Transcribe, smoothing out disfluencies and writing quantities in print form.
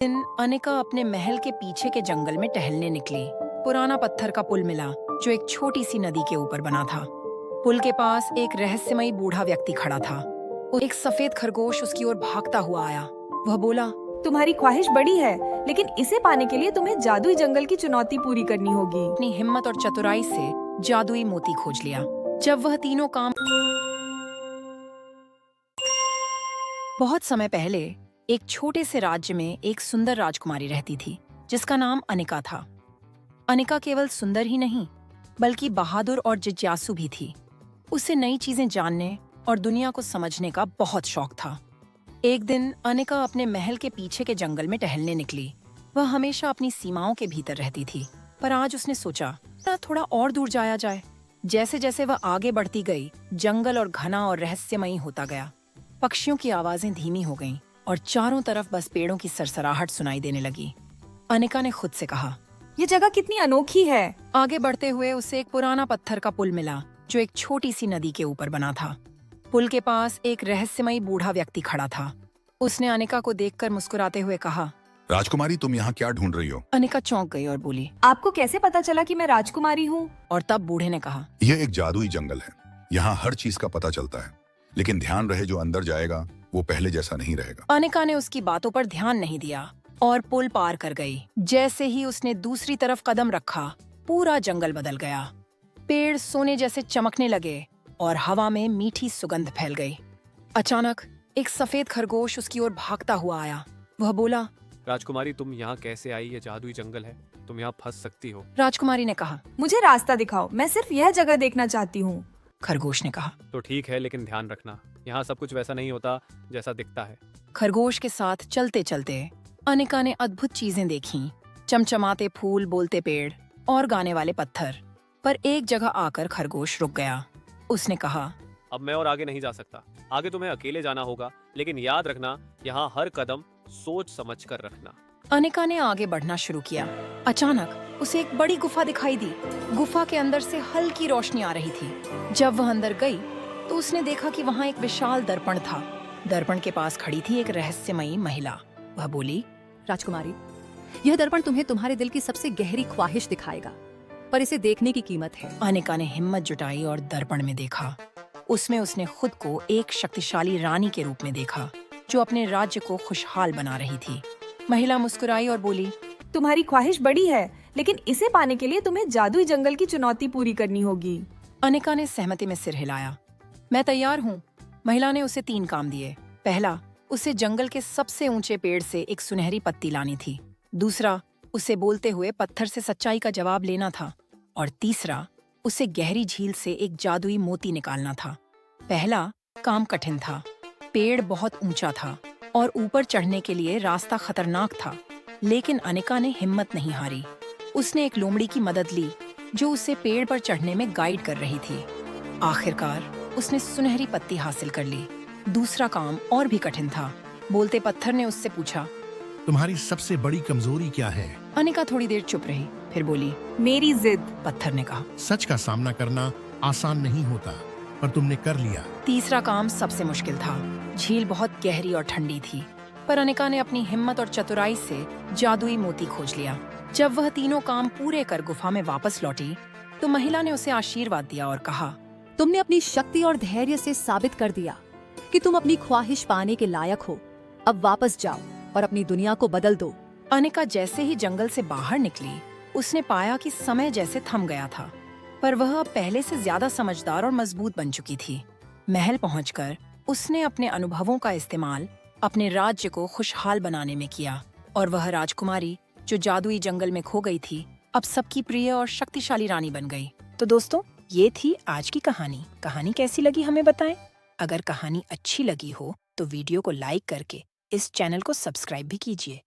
दिन अनिका अपने महल के पीछे के जंगल में टहलने निकली। पुराना पत्थर का पुल मिला जो एक छोटी सी नदी के ऊपर बना था। पुल के पास एक रहस्यमयी बूढ़ा व्यक्ति खड़ा था। एक सफेद खरगोश उसकी ओर भागता हुआ आया। वह बोला, तुम्हारी ख्वाहिश बड़ी है, लेकिन इसे पाने के लिए तुम्हें जादुई जंगल की चुनौती पूरी करनी होगी। अपनी हिम्मत और चतुराई से जादुई मोती खोज लिया। जब वह तीनों काम बहुत समय पहले एक छोटे से राज्य में एक सुंदर राजकुमारी रहती थी जिसका नाम अनिका था। अनिका केवल सुंदर ही नहीं बल्कि बहादुर और जिज्ञासु भी थी। उसे नई चीजें जानने और दुनिया को समझने का बहुत शौक था। एक दिन अनिका अपने महल के पीछे के जंगल में टहलने निकली। वह हमेशा अपनी सीमाओं के भीतर रहती थी, पर आज उसने सोचा थोड़ा और दूर जाया जाए। जैसे जैसे वह आगे बढ़ती गई, जंगल और घना और रहस्यमयी होता गया। पक्षियों की आवाजें धीमी हो गईं और चारों तरफ बस पेड़ों की सरसराहट सुनाई देने लगी। अनिका ने खुद से कहा, ये जगह कितनी अनोखी है। आगे बढ़ते हुए उसे एक पुराना पत्थर का पुल मिला जो एक छोटी सी नदी के ऊपर बना था। पुल के पास एक रहस्यमयी बूढ़ा व्यक्ति खड़ा था। उसने अनिका को देखकर मुस्कुराते हुए कहा, राजकुमारी, तुम यहाँ क्या ढूंढ रही हो? अनिका चौंक गई और बोली, आपको कैसे पता चला कि मैं राजकुमारी हूँ? और तब बूढ़े ने कहा, यह एक जादुई जंगल है। यहाँ हर चीज का पता चलता है, लेकिन ध्यान रहे जो अंदर जाएगा वो पहले जैसा नहीं रहेगा। अनिका ने उसकी बातों पर ध्यान नहीं दिया और पुल पार कर गई। जैसे ही उसने दूसरी तरफ कदम रखा, पूरा जंगल बदल गया। पेड़ सोने जैसे चमकने लगे और हवा में मीठी सुगंध फैल गई। अचानक एक सफेद खरगोश उसकी ओर भागता हुआ आया। वह बोला, राजकुमारी, तुम यहाँ कैसे आई? ये जादुई जंगल है, तुम यहाँ फंस सकती हो। राजकुमारी ने कहा। मुझे रास्ता दिखाओ, मैं सिर्फ यह जगह देखना चाहती हूँ। खरगोश ने कहा। तो ठीक है, लेकिन ध्यान रखना, यहाँ सब कुछ वैसा नहीं होता जैसा दिखता है। खरगोश के साथ चलते चलते अनिका ने अद्भुत चीजें देखीं, चमचमाते फूल, बोलते पेड़ और गाने वाले पत्थर। पर एक जगह आकर खरगोश रुक गया। उसने कहा, अब मैं और आगे नहीं जा सकता। आगे तुम्हें अकेले जाना होगा, लेकिन याद रखना, यहाँ हर कदम सोच समझ कर रखना। अनिका ने आगे बढ़ना शुरू किया। अचानक उसे एक बड़ी गुफा दिखाई दी। गुफा के अंदर से हल्की रोशनी आ रही थी। जब वह अंदर गई तो उसने देखा कि वहाँ एक विशाल दर्पण था। दर्पण के पास खड़ी थी एक रहस्यमयी महिला। वह बोली, राजकुमारी, यह दर्पण तुम्हें तुम्हारे दिल की सबसे गहरी ख्वाहिश दिखाएगा, पर इसे देखने की कीमत है। अनिका ने हिम्मत जुटाई और दर्पण में देखा। उसमें उसने खुद को एक शक्तिशाली रानी के रूप में देखा जो अपने राज्य को खुशहाल बना रही थी। महिला मुस्कुराई और बोली, तुम्हारी ख्वाहिश बड़ी है, लेकिन इसे पाने के लिए तुम्हें जादुई जंगल की चुनौती पूरी करनी होगी। अनिका ने सहमति में सिर हिलाया। मैं तैयार हूँ। महिला ने उसे 3 काम दिए। पहला, उसे जंगल के सबसे ऊंचे पेड़ से एक सुनहरी पत्ती लानी थी। दूसरा, उसे बोलते हुए पत्थर से सच्चाई का जवाब लेना था। और तीसरा, उसे गहरी झील से एक जादुई मोती निकालना था। पहला काम कठिन था। पेड़ बहुत ऊंचा था और ऊपर चढ़ने के लिए रास्ता खतरनाक था, लेकिन अनिका ने हिम्मत नहीं हारी। उसने एक लोमड़ी की मदद ली जो उसे पेड़ पर चढ़ने में गाइड कर रही थी। आखिरकार उसने सुनहरी पत्ती हासिल कर ली। दूसरा काम और भी कठिन था। बोलते पत्थर ने उससे पूछा, तुम्हारी सबसे बड़ी कमजोरी क्या है? अनिका थोड़ी देर चुप रही, फिर बोली, मेरी जिद। पत्थर ने कहा। सच का सामना करना आसान नहीं होता, पर तुमने कर लिया। तीसरा काम सबसे मुश्किल था। झील बहुत गहरी और ठंडी थी, पर अनिका ने अपनी हिम्मत और चतुराई से जादुई मोती खोज लिया। जब वह तीनों काम पूरे कर गुफा में वापस लौटी तो महिला ने उसे आशीर्वाद दिया और कहा, तुमने अपनी शक्ति और धैर्य से साबित कर दिया कि तुम अपनी ख्वाहिश पाने के लायक हो। अब वापस जाओ और अपनी दुनिया को बदल दो। अनिका जैसे ही जंगल से बाहर निकली, उसने पाया कि समय जैसे थम गया था, पर वह अब पहले से ज्यादा समझदार और मजबूत बन चुकी थी। महल पहुंचकर उसने अपने अनुभवों का इस्तेमाल अपने राज्य को खुशहाल बनाने में किया और वह राजकुमारी जो जादुई जंगल में खो गई थी, अब सबकी प्रिय और शक्तिशाली रानी बन गई। तो दोस्तों, ये थी आज की कहानी। कहानी कैसी लगी हमें बताएं। अगर कहानी अच्छी लगी हो तो वीडियो को लाइक करके इस चैनल को सब्सक्राइब भी कीजिए।